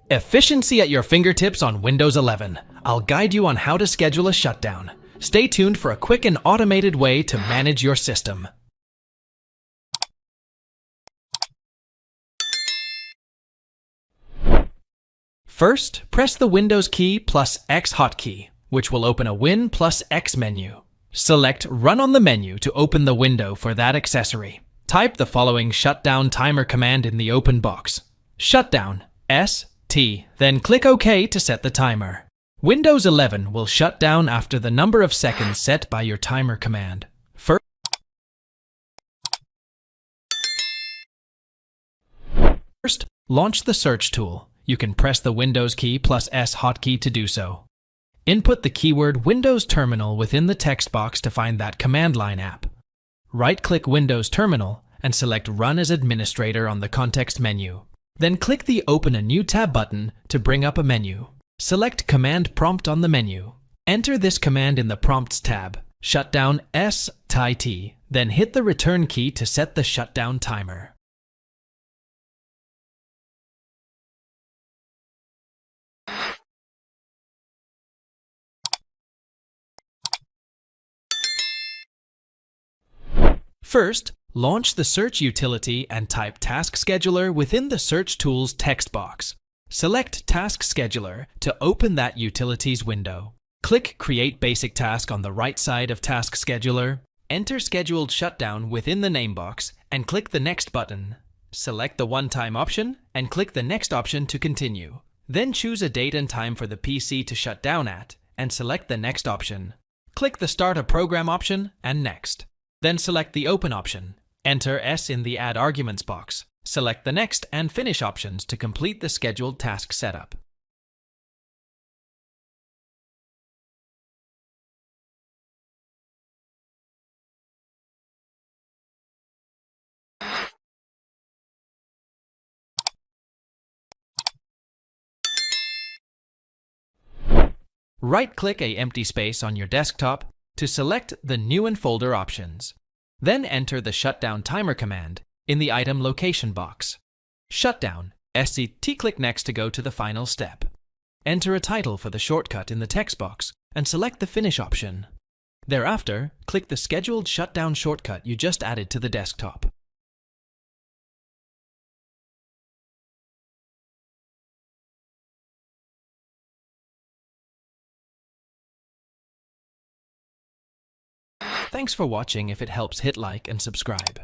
Efficiency at your fingertips on Windows 11. I'll guide you on how to schedule a shutdown. Stay tuned for a quick and automated way to manage your system. First, press the Windows key plus X hotkey, which will open a Win plus X menu. Select Run on the menu to open the window for that accessory. Type the following shutdown timer command in the open box. Shutdown, ST, then click OK to set the timer. Windows 11 will shut down after the number of seconds set by your timer command. First, launch the search tool. You can press the Windows key plus S hotkey to do so. Input the keyword Windows Terminal within the text box to find that command line app. Right-click Windows Terminal and select Run as Administrator on the context menu. Then click the Open a New Tab button to bring up a menu. Select Command Prompt on the menu. Enter this command in the Prompts tab, Shutdown ST, then hit the Return key to set the shutdown timer. First, launch the Search utility and type Task Scheduler within the Search Tools text box. Select Task Scheduler to open that utility's window. Click Create Basic Task on the right side of Task Scheduler. Enter Scheduled Shutdown within the name box and click the Next button. Select the One-Time option and click the Next option to continue. Then choose a date and time for the PC to shut down at and select the Next option. Click the Start a Program option and Next. Then select the Open option. Enter S in the Add Arguments box. Select the Next and Finish options to complete the scheduled task setup. Right-click an empty space on your desktop to select the New and Folder options. Then enter the Shutdown Timer command in the Item Location box. Shutdown, ST, click Next to go to the final step. Enter a title for the shortcut in the text box and select the Finish option. Thereafter, click the scheduled shutdown shortcut you just added to the desktop. Thanks for watching. If it helps, hit like and subscribe.